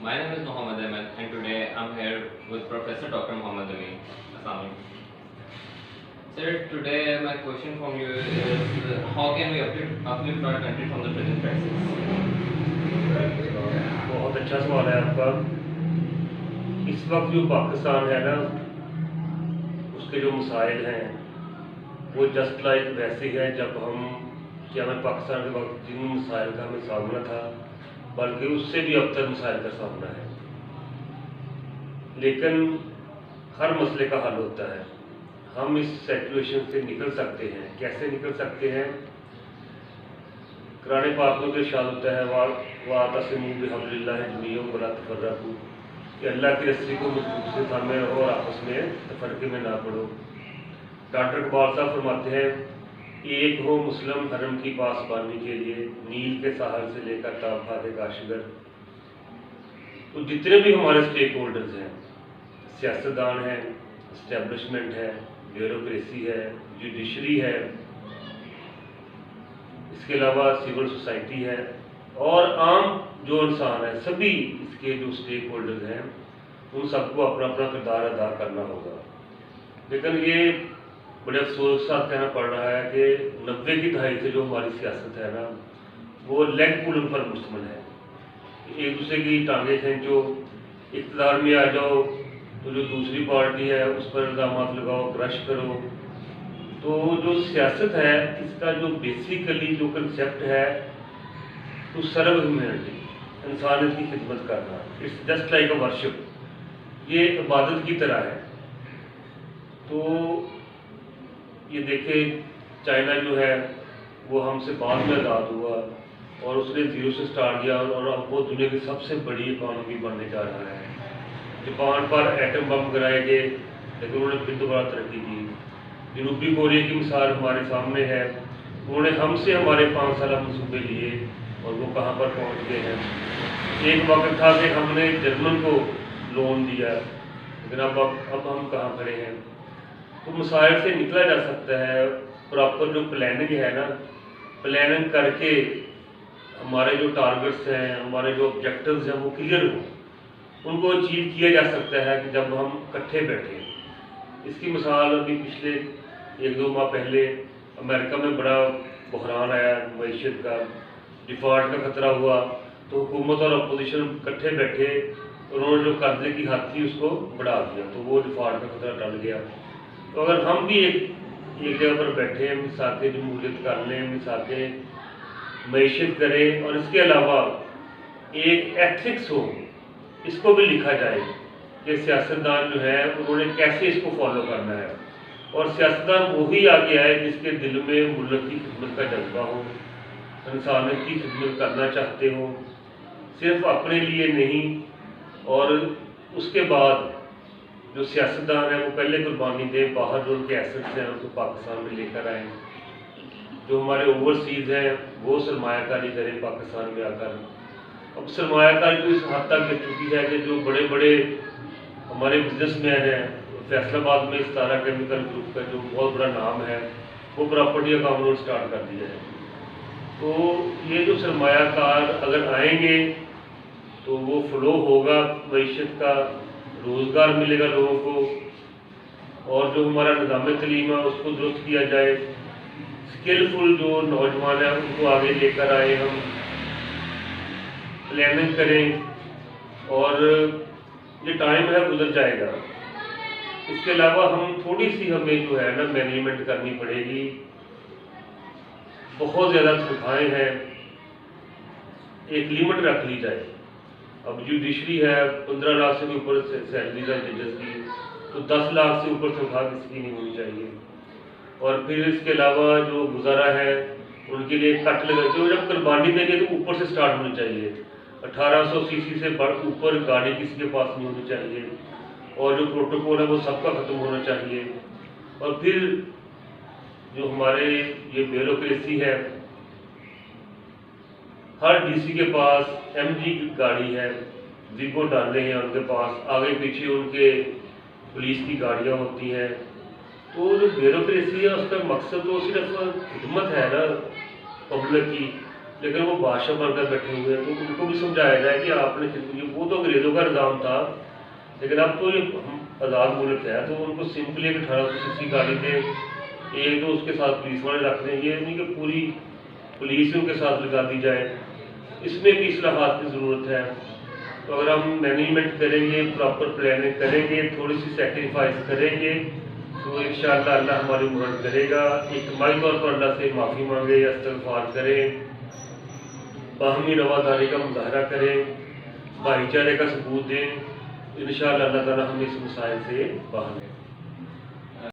My name is Mohammed Ahmed, and today I'm here with Professor Dr. Mohammed Amin. Assalamu alaikum. Sir, today my question from you is how can we uplift our country from the present crisis? بہت اچھا سوال ہے آپ کا. اس وقت جو پاکستان ہے نا اس کے جو مسائل ہیں وہ جسٹ لائک ویسے ہی ہے جب ہمیں پاکستان کے وقت جن مسائل کا ہمیں سامنا تھا بلکہ اس سے بھی ابتر مسائل کا سامنا ہے. لیکن ہر مسئلے کا حل ہوتا ہے. ہم اس سچویشن سے نکل سکتے ہیں. کیسے نکل سکتے ہیں؟ قرآن پاک میں تو ارشاد ہوتا ہے وَاعْتَصِمُوا بِحَبْلِ اللَّهِ جَمِيعًا وَلَا تَفَرَّقُوا کہ اللہ کی رسی کو مضبوط سے تھامے اور آپس میں تفرقے میں نہ پڑو. ڈاکٹر اقبال صاحب فرماتے ہیں ایک ہو مسلم حرم کی پاسبانی کے لیے نیل کے ساحل سے لے کر تابخات کاشگر. تو جتنے بھی ہمارے اسٹیک ہولڈرز ہیں، سیاستدان ہیں، اسٹیبلشمنٹ ہے، بیوروکریسی ہے، جوڈیشری ہے، اس کے علاوہ سول سوسائٹی ہے اور عام جو انسان ہیں، سبھی اس کے جو اسٹیک ہولڈرز ہیں ان سب کو اپنا اپنا کردار ادا کرنا ہوگا. لیکن یہ بڑے افسوس کے ساتھ کہنا پڑ رہا ہے کہ 90 کی دہائی سے جو ہماری سیاست ہے نا وہ لیگ پولنگ پر مشتمل ہے. ایک دوسرے کی ٹانگیں کھینچو، اقتدار میں آ جاؤ تو جو دوسری پارٹی ہے اس پر الزامات لگاؤ، کرش کرو. تو جو سیاست ہے اس کا جو بیسیکلی جو کنسیپٹ ہے تو سرو ہیومینٹی، انسانیت کی خدمت کرنا. It's just like a worship, یہ عبادت کی طرح ہے. تو یہ دیکھیں چائنا جو ہے وہ ہم سے بعد میں آزاد ہوا اور اس نے زیرو سے سٹارٹ کیا اور اب وہ دنیا کی سب سے بڑی اکانومی بننے جا رہا ہے. جاپان پر ایٹم بم گرائے گئے لیکن انہوں نے پھر دوبارہ ترقی کی. جنوبی کوریا کی مثال ہمارے سامنے ہے. انہوں نے ہم سے ہمارے 5 سالہ منصوبے لیے اور وہ کہاں پر پہنچ گئے ہیں. ایک وقت تھا کہ ہم نے جرمن کو لون دیا لیکن اب ہم کہاں کھڑے ہیں. تو مسائل سے نکلا جا سکتا ہے. پراپر جو پلاننگ ہے نا، پلاننگ کر کے ہمارے جو ٹارگٹس ہیں، ہمارے جو آبجیکٹیوز ہیں وہ کلیئر ہوں، ان کو اچیو کیا جا سکتا ہے کہ جب ہم اکٹھے بیٹھیں. اس کی مثال ابھی پچھلے 1-2 ماہ پہلے امریکہ میں بڑا بحران آیا معیشت کا، ڈیفالٹ کا خطرہ ہوا تو حکومت اور اپوزیشن اکٹھے بیٹھے، انہوں نے جو قرضے کی حد تھی اس کو بڑھا دیا تو وہ ڈیفالٹ کا خطرہ ٹل گیا. تو اگر ہم بھی ایک جگہ پر بیٹھیں، مساقِ جمہوریت کر لیں، مساقِ معیشت کریں اور اس کے علاوہ ایک ایتھکس ہو، اس کو بھی لکھا جائے کہ سیاستدان جو ہے انہوں نے کیسے اس کو فالو کرنا ہے. اور سیاستدان وہی آگے آئے جس کے دل میں ملک کی خدمت کا جذبہ ہو، انسانیت کی خدمت کرنا چاہتے ہوں، صرف اپنے لیے نہیں. اور اس کے بعد جو سیاستدان ہیں وہ پہلے قربانی دیں، باہر جو ان کے ایسٹس ہیں ان کو پاکستان میں لے کر آئیں. جو ہمارے اوورسیز ہیں وہ سرمایہ کاری کریں پاکستان میں آ کر. اب سرمایہ کاری تو اس حد تک گر چکی ہے کہ جو بڑے بڑے ہمارے بزنس مین ہیں، فیصل آباد میں ستارہ کیمیکل گروپ کا جو بہت بڑا نام ہے وہ پراپرٹی اکاؤنٹ سٹارٹ کر دیا ہے. تو یہ جو سرمایہ کار اگر آئیں گے تو وہ فلو ہوگا معیشت کا، روزگار ملے گا لوگوں کو. اور جو ہمارا نظام تعلیم ہے اس کو درست کیا جائے، اسکلفل جو نوجوان ہیں ان کو آگے لے کر آئے، ہم پلاننگ کریں. اور یہ ٹائم ہے گزر جائے گا. اس کے علاوہ تھوڑی سی ہمیں جو ہے نا مینجمنٹ کرنی پڑے گی. بہت زیادہ تنخواہیں ہیں، ایک لیمٹ رکھ لی جائے. اب جوڈیشری ہے 15 لاکھ سے بھی اوپر سیلریز ہے ججز کی، تو 10 لاکھ سے اوپر تنخواہ کسی کی نہیں ہونی چاہیے. اور پھر اس کے علاوہ جو گزارا ہے ان کے لیے کٹ لگا جو جب قربانی دیں گے تو اوپر سے سٹارٹ ہونی چاہیے. 1800 cc سے اوپر گاڑی کسی کے پاس نہیں ہونی چاہیے. اور جو پروٹوکول ہے وہ سب کا ختم ہونا چاہیے. اور پھر جو ہمارے یہ بیوروکریسی ہے، ہر ڈی سی کے پاس MG کی گاڑی ہے، ویگو ڈالے ہیں ان کے پاس، آگے پیچھے ان کے پولیس کی گاڑیاں ہوتی ہیں. تو جو بیوروکریسی ہے اس کا مقصد تو صرف خدمت ہے نا پبلک کی، لیکن وہ بادشاہ بن کر بیٹھے ہوئے ہیں، تو ان کو بھی سمجھایا جائے کہ آپ نے وہ تو انگریزوں کا نظام تھا، لیکن اب تو یہ آزاد ملک ہے، تو ان کو سمپلی ایک 1800 گاڑی دے، ایک تو اس کے ساتھ پولیس والے رکھ دیں، یہ نہیں کہ پوری پولیس ان کے ساتھ لگا دی جائے، اس میں بھی اصلاحات کی ضرورت ہے۔ تو اگر ہم مینجمنٹ کریں گے، پراپر پلاننگ کریں گے، تھوڑی سی سیکریفائس کریں گے، تو انشاءاللہ اللہ ہماری مدد کرے گا۔ اجتماعی طور پر اللہ سے معافی مانگے یا استغفار کریں، باہمی رواداری کا مظاہرہ کریں، بھائی چارے کا ثبوت دیں، انشاءاللہ اللہ تعالیٰ ہمیں اس مسائل سے باہر